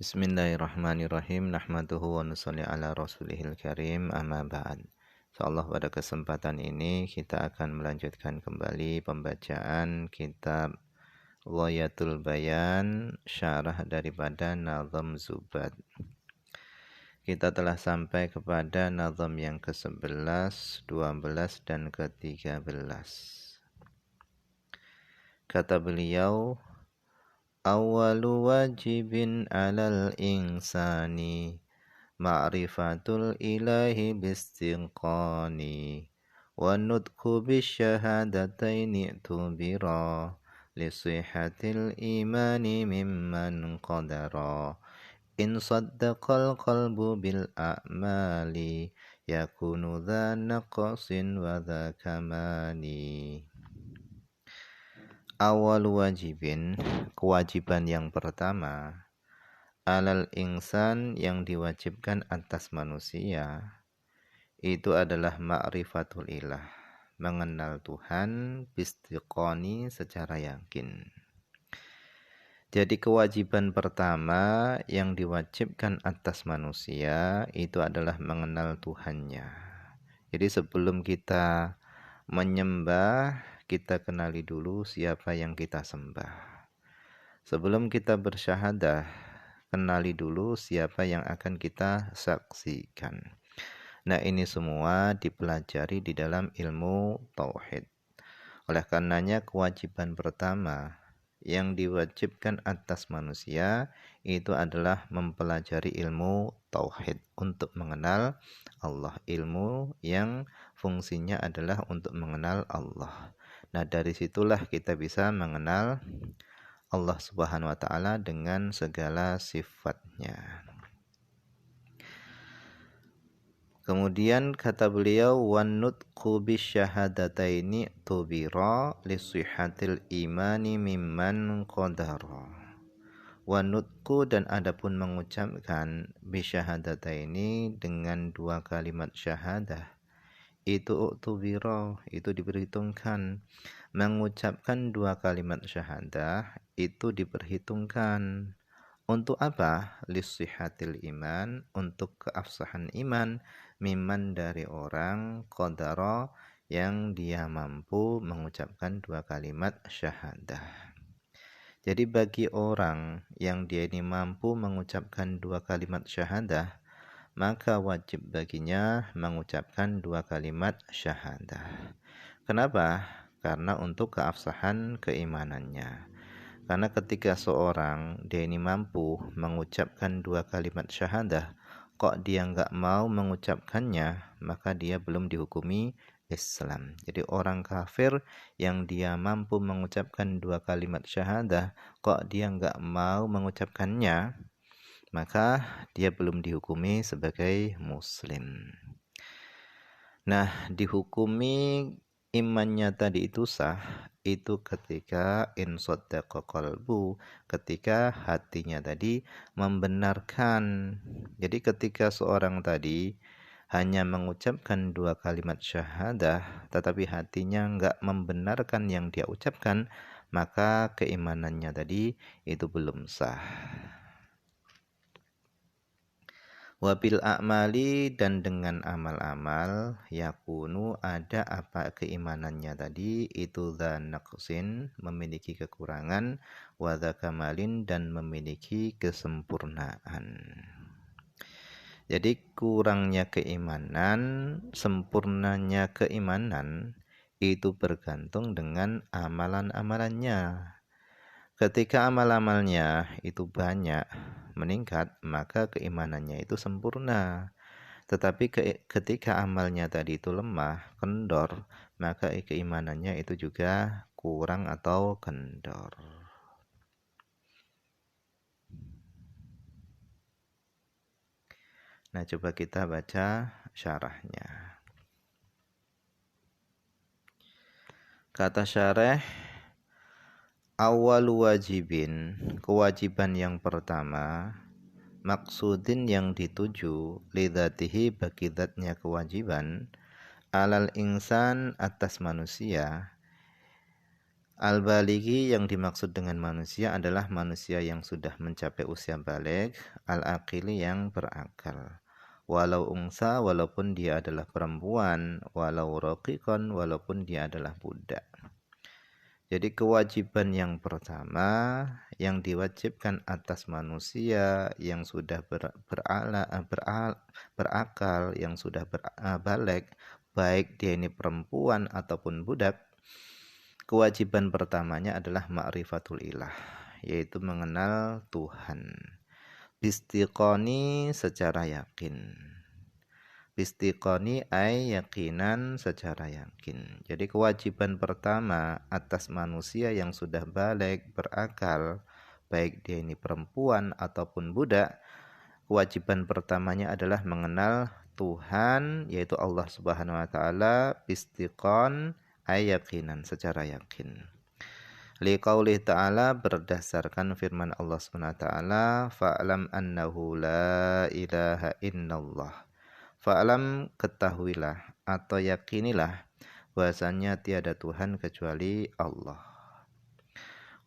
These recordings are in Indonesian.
Bismillahirrahmanirrahim. Nahmaduhu wa nusalli ala rasulihil karim. Amma ba'd. Insyaallah pada kesempatan ini kita akan melanjutkan kembali pembacaan kitab Ghayatul Bayan, syarah daripada Nazm Zubad. Kita telah sampai kepada nazm yang ke-11, 12 dan ke-13. Kata beliau, awwalu wajibin alal insani ma'rifatul ilahi bistinqani wa nutku bisyahadataini tubira lisihhatil imani mimman qadara in saddaqal qalbu bil a'mali yakunu dha naqsin wa dha kamani. Awal wajibin, kewajiban yang pertama, alal insan yang diwajibkan atas manusia, itu adalah ma'rifatul ilah, mengenal Tuhan bistiqoni secara yakin. Jadi kewajiban pertama yang diwajibkan atas manusia itu adalah mengenal Tuhannya. Jadi sebelum kita menyembah, kita kenali dulu siapa yang kita sembah. Sebelum kita bersyahadah, kenali dulu siapa yang akan kita saksikan. Nah, ini semua dipelajari di dalam ilmu tauhid. Oleh karenanya kewajiban pertama yang diwajibkan atas manusia itu adalah mempelajari ilmu tauhid untuk mengenal Allah. Ilmu yang fungsinya adalah untuk mengenal Allah. Nah, dari situlah kita bisa mengenal Allah Subhanahu wa taala dengan segala sifatnya. Kemudian kata beliau, wan nutqu bisyahadataini tubira lisihhatil imani mimman qadara. Wan nutqu, dan adapun mengucapkan bisyahadataini dengan dua kalimat syahadah, itu uktubiro, itu diperhitungkan. Mengucapkan dua kalimat syahadah itu diperhitungkan. Untuk apa? Lisihhatil iman, untuk keabsahan iman, miman dari orang qadara yang dia mampu mengucapkan dua kalimat syahadah. Jadi bagi orang yang dia ini mampu mengucapkan dua kalimat syahadah, maka wajib baginya mengucapkan dua kalimat syahadah. Kenapa? Karena untuk keabsahan keimanannya. Karena ketika seorang dia ini mampu mengucapkan dua kalimat syahadah, kok dia nggak mau mengucapkannya, maka dia belum dihukumi Islam. Jadi orang kafir yang dia mampu mengucapkan dua kalimat syahadah, kok dia nggak mau mengucapkannya, maka dia belum dihukumi sebagai muslim. Nah, dihukumi imannya tadi itu sah, itu ketika insaddaqa qalbu, ketika hatinya tadi membenarkan. Jadi ketika seorang tadi hanya mengucapkan dua kalimat syahadah, tetapi hatinya enggak membenarkan yang dia ucapkan, maka keimanannya tadi itu belum sah. Wabil a'mali, dan dengan amal-amal, yakunu ada apa keimanannya tadi, itu dha naqsin, memiliki kekurangan, wa dha kamalin, dan memiliki kesempurnaan. Jadi kurangnya keimanan, sempurnanya keimanan, itu bergantung dengan amalan-amalannya. Ketika amal-amalnya itu banyak, meningkat, maka keimanannya itu sempurna. Tetapi ketika amalnya tadi itu lemah, kendor, maka keimanannya itu juga kurang atau kendor. Nah, coba kita baca syarahnya. Kata syarah, awal wajibin, kewajiban yang pertama, maksudin yang dituju, lidzatihi bagi zatnya kewajiban, alal insan atas manusia, Al-balighi yang dimaksud dengan manusia adalah manusia yang sudah mencapai usia balik, al-aqili yang berakal. Walau ungsa, walaupun dia adalah perempuan, walau roqikon, walaupun dia adalah budak. Jadi kewajiban yang pertama yang diwajibkan atas manusia yang sudah berakal, yang sudah balik, baik dia ini perempuan ataupun budak, kewajiban pertamanya adalah ma'rifatul ilah, yaitu mengenal Tuhan. Bistiqoni secara yakin. Bistiqoni ay yakinan secara yakin. Jadi kewajiban pertama atas manusia yang sudah balik berakal, baik dia ini perempuan ataupun budak, kewajiban pertamanya adalah mengenal Tuhan, yaitu Allah Subhanahu wa taala, bistiqon ay yakinan secara yakin. Liqaulih ta'ala, berdasarkan firman Allah Subhanahu wa taala, fa'lam annahu la ilaha illallah. Fa'lam, ketahuilah atau yakinilah bahwasanya tiada Tuhan kecuali Allah.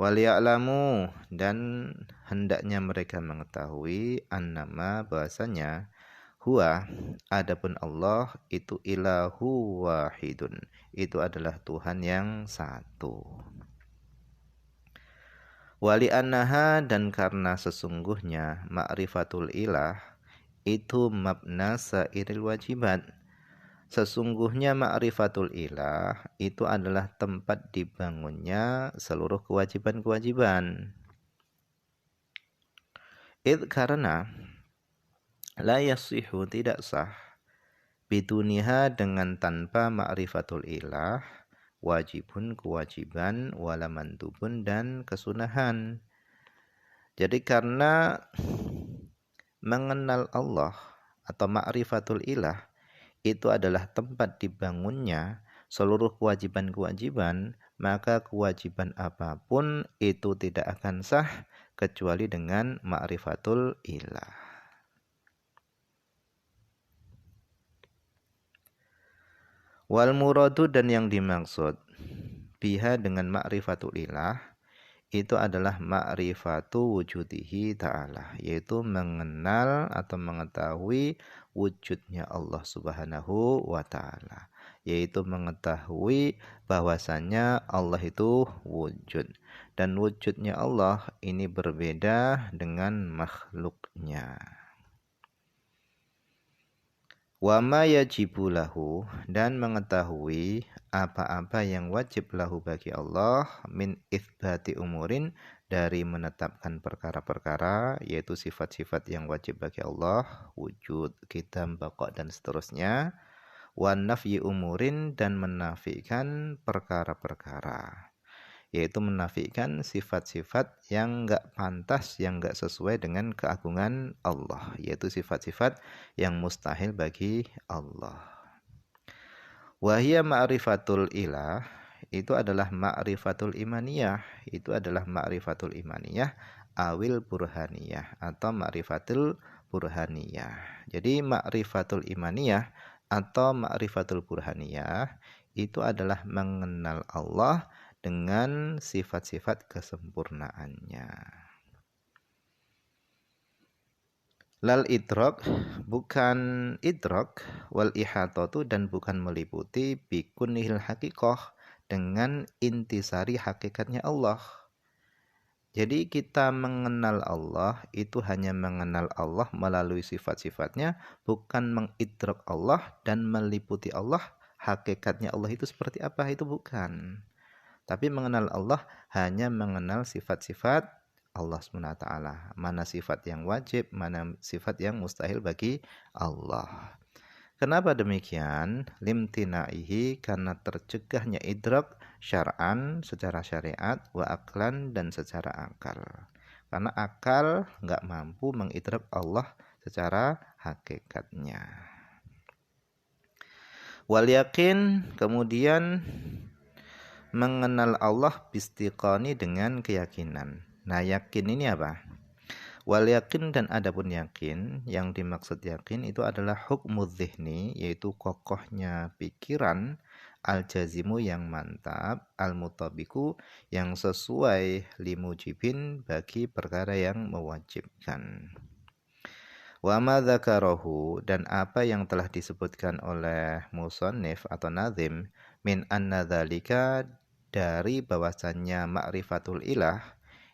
Waliya'lamu, dan hendaknya mereka mengetahui, annama, bahwasanya huwa, adapun Allah itu ilahu wahidun, itu adalah Tuhan yang satu. Wali annaha, dan karena sesungguhnya ma'rifatul ilah itu mabna sairil wajibat. Sesungguhnya ma'rifatul ilah itu adalah tempat dibangunnya seluruh kewajiban-kewajiban. Karena la yasihu, tidak sah, biduniha, dengan tanpa ma'rifatul ilah, wajibun, kewajiban, wala mandubun, dan kesunahan. Jadi karena mengenal Allah atau ma'rifatul ilah itu adalah tempat dibangunnya seluruh kewajiban-kewajiban, maka kewajiban apapun itu tidak akan sah kecuali dengan ma'rifatul ilah. Wal muradu, dan yang dimaksud biha dengan ma'rifatul ilah itu adalah ma'rifatu wujudihi ta'ala, yaitu mengenal atau mengetahui wujudnya Allah Subhanahu wa ta'ala, yaitu mengetahui bahwasannya Allah itu wujud, dan wujudnya Allah ini berbeda dengan makhluknya. Wa ma yajibu lahu, dan mengetahui apa-apa yang wajib lahu bagi Allah, min itsbati umurin, dari menetapkan perkara-perkara, yaitu sifat-sifat yang wajib bagi Allah, wujud, qidam, baqa, dan seterusnya. Wa nafyi umurin, dan menafikan perkara-perkara, yaitu menafikan sifat-sifat yang enggak pantas, yang enggak sesuai dengan keagungan Allah, yaitu sifat-sifat yang mustahil bagi Allah. Wahia ma'rifatul ilah, itu adalah ma'rifatul imaniyah, itu adalah ma'rifatul imaniyah awil burhaniyah, atau ma'rifatul burhaniyah. Jadi ma'rifatul imaniyah atau ma'rifatul burhaniyah itu adalah mengenal Allah dengan sifat-sifat kesempurnaannya. Lal idrok, bukan idrok, wal ihatatu, dan bukan meliputi bikunihil hakikoh, dengan intisari hakikatnya Allah. Jadi kita mengenal Allah itu hanya mengenal Allah melalui sifat-sifatnya, bukan mengidrok Allah dan meliputi Allah. Hakikatnya Allah itu seperti apa, itu bukan. Tapi mengenal Allah hanya mengenal sifat-sifat Allah SWT. Mana sifat yang wajib, mana sifat yang mustahil bagi Allah. Kenapa demikian? Limtinaihi, karena tercegahnya idrak syar'an, secara syariat, wa aklan, dan secara akal. Karena akal nggak mampu mengidrak Allah secara hakikatnya. Wal yakin, kemudian mengenal Allah bistiqani, dengan keyakinan. Nah, yakin ini apa? Wal yakin, dan adapun yakin, yang dimaksud yakin itu adalah hukmu dzihni, yaitu kokohnya pikiran, al-jazimu yang mantap, al-mutabiku yang sesuai limujibin bagi perkara yang mewajibkan. Wa ma dzakarahu, dan apa yang telah disebutkan oleh musannif atau nazim min anna dzalika, dari bahwasannya ma'rifatul ilah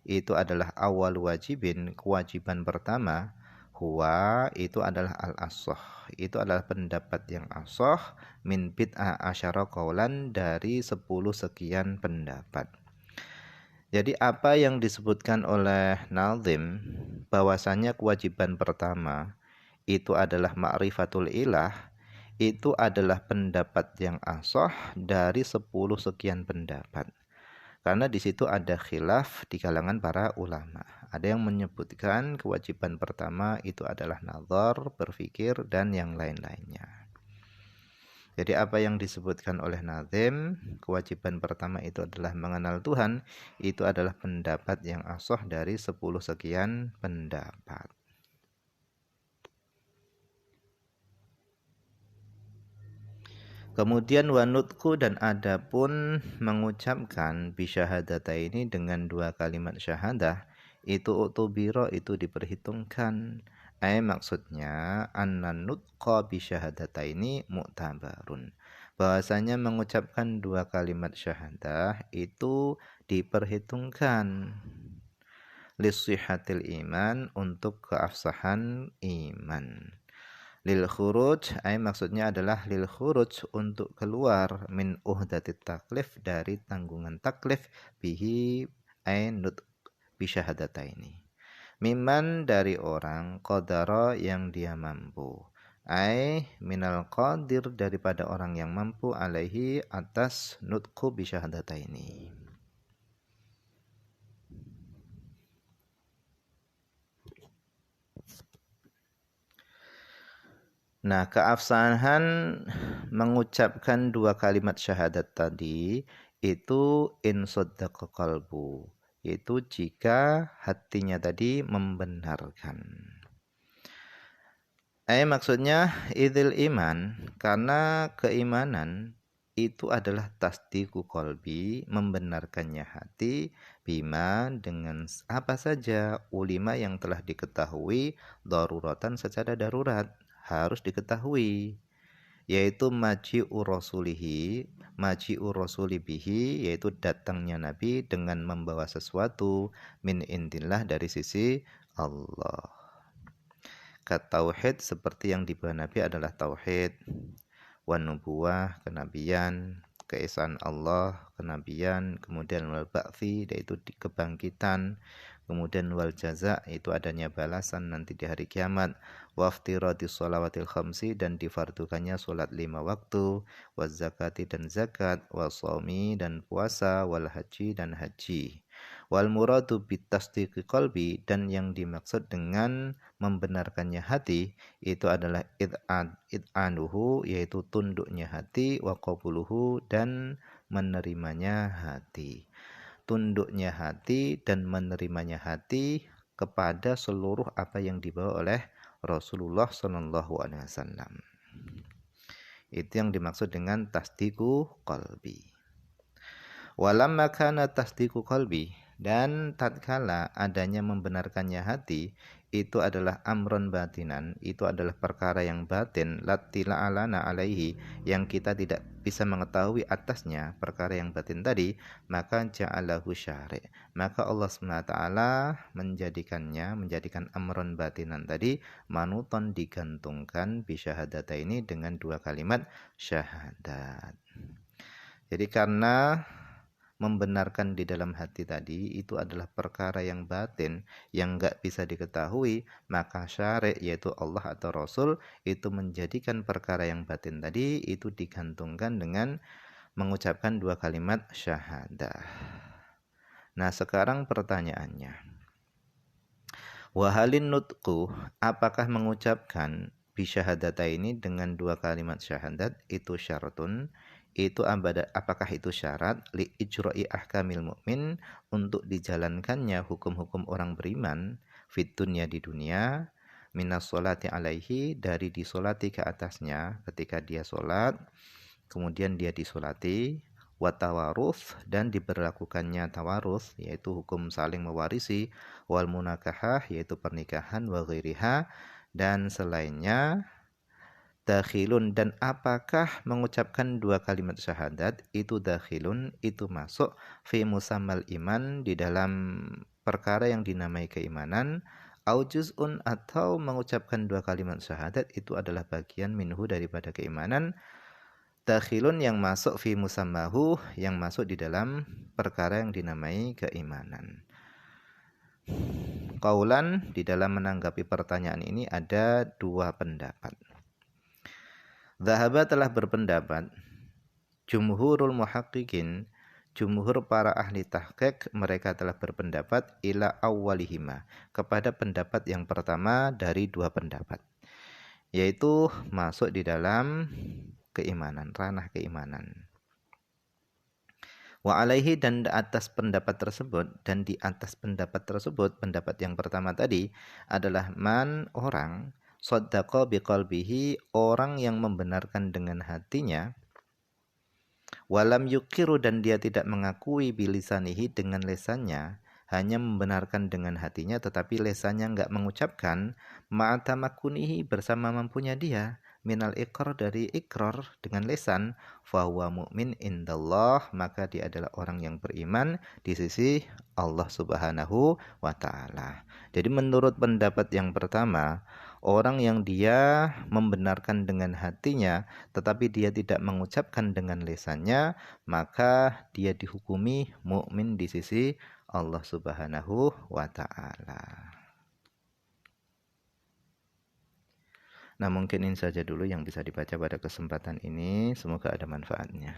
itu adalah awal wajibin, kewajiban pertama, huwa itu adalah al-ashah, itu adalah pendapat yang ashah min bid'a asyara qaulan, dari 10 sekian pendapat. Jadi apa yang disebutkan oleh nazim bahwasanya kewajiban pertama itu adalah ma'rifatul ilah, itu adalah pendapat yang ashah dari 10 sekian pendapat. Karena di situ ada khilaf di kalangan para ulama. Ada yang menyebutkan kewajiban pertama itu adalah nazar, berfikir, dan yang lain-lainnya. Jadi apa yang disebutkan oleh nazim, kewajiban pertama itu adalah mengenal Tuhan, itu adalah pendapat yang ashah dari 10 sekian pendapat. Kemudian wanutku, dan adapun mengucapkan bisyahadata ini dengan 2 kalimat syahadah, itu utubiro, itu diperhitungkan. Maksudnya annan nutqa bisyahadata ini mu'tabarun, bahwasanya mengucapkan 2 kalimat syahadah itu diperhitungkan lisihatil iman, untuk keabsahan iman. Lil khuruj, maksudnya adalah lil khuruj, untuk keluar min uhdatit taklif, dari tanggungan taklif, bihi nut bisyahadata ini. Miman, dari orang, qadara, yang dia mampu, minal qadir, daripada orang yang mampu, alaihi, atas nutku bisyahadata ini. Nah, keabsahan mengucapkan 2 kalimat syahadat tadi itu in saddaqa qalbu, itu jika hatinya tadi membenarkan. Maksudnya idil iman, karena keimanan itu adalah tasdiqu qalbi, membenarkannya hati, bima, dengan apa saja, ulima, yang telah diketahui, daruratan, secara darurat, harus diketahui, yaitu maji'u rasulihi, maji'u rasulibihi, yaitu datangnya Nabi dengan membawa sesuatu, min indillah, dari sisi Allah. Tauhid, seperti yang dibawa Nabi adalah tauhid, wan nubuwah, kenabian, keesaan Allah, kenabian, kemudian wal ba'fi, yaitu kebangkitan, kemudian wal jaza, itu adanya balasan nanti di hari kiamat, waftiradis sholawatil khamsi, dan difardukannya sholat 5 waktu, waz zakati, dan zakat, wasomi, dan puasa, wal haji, dan haji. Wal muradu bitasdiqi qalbi, dan yang dimaksud dengan membenarkannya hati itu adalah id'anuhu, yaitu tunduknya hati, wa qabuluhu, dan menerimanya hati. Tunduknya hati dan menerimanya hati kepada seluruh apa yang dibawa oleh Rasulullah Shallallahu Alaihi Wasallam. Itu yang dimaksud dengan tasdiqu qalbi. Walamma kana tasdiqu qalbi, dan tatkala adanya membenarkannya hati, itu adalah amron batinan, itu adalah perkara yang batin, latila alana alaihi, yang kita tidak bisa mengetahui atasnya, perkara yang batin tadi, maka ja'alahu syari', maka Allah SWT menjadikan amron batinan tadi manuton, digantungkan, bisyahadata ini, dengan 2 kalimat syahadat. Jadi karena membenarkan di dalam hati tadi itu adalah perkara yang batin, yang enggak bisa diketahui, maka syari', yaitu Allah atau Rasul, itu menjadikan perkara yang batin tadi itu digantungkan dengan mengucapkan 2 kalimat syahadah. Nah, sekarang pertanyaannya, wahalin nutqu, apakah mengucapkan bisyahadata ini dengan 2 kalimat syahadat itu syaratun, itu apakah itu syarat li ijra'i ahkamil mukmin, untuk dijalankannya hukum-hukum orang beriman, fit dunya, di dunia, minas sholati alaihi, dari disolati ke atasnya ketika dia sholat, kemudian dia disolati, wa tawaruth, dan diberlakukannya tawaruth, yaitu hukum saling mewarisi, wal munakahah, yaitu pernikahan, wa ghairiha, dan selainnya, dakhilun, dan apakah mengucapkan dua kalimat syahadat itu dakhilun, itu masuk fi musammal iman, di dalam perkara yang dinamai keimanan, au juz'un, atau mengucapkan dua kalimat syahadat itu adalah bagian minhu daripada keimanan, dakhilun yang masuk fi musammahu, yang masuk di dalam perkara yang dinamai keimanan. Qaulan, di dalam menanggapi pertanyaan ini ada dua pendapat. Dhahaba, telah berpendapat, jumhurul muhaqqiqin, jumhur para ahli tahqiq, mereka telah berpendapat ila awwalihima, kepada pendapat yang pertama dari dua pendapat, yaitu masuk di dalam keimanan, ranah keimanan. Wa alaihi, dan atas pendapat tersebut, dan di atas pendapat tersebut, pendapat yang pertama tadi adalah man, orang, saddaqa biqalbihi, orang yang membenarkan dengan hatinya, walam yukiru, dan dia tidak mengakui bilisanihi, dengan lesannya, hanya membenarkan dengan hatinya tetapi lesannya enggak mengucapkan, ma'atamakunihi, bersama mampunya dia, minal iqrar, dari ikrar dengan lesan, fahuwa mu'min indallah, maka dia adalah orang yang beriman di sisi Allah Subhanahu wa ta'ala. Jadi menurut pendapat yang pertama, orang yang dia membenarkan dengan hatinya tetapi dia tidak mengucapkan dengan lesannya, maka dia dihukumi mukmin di sisi Allah Subhanahu wa ta'ala. Nah, mungkin ini saja dulu yang bisa dibaca pada kesempatan ini. Semoga ada manfaatnya.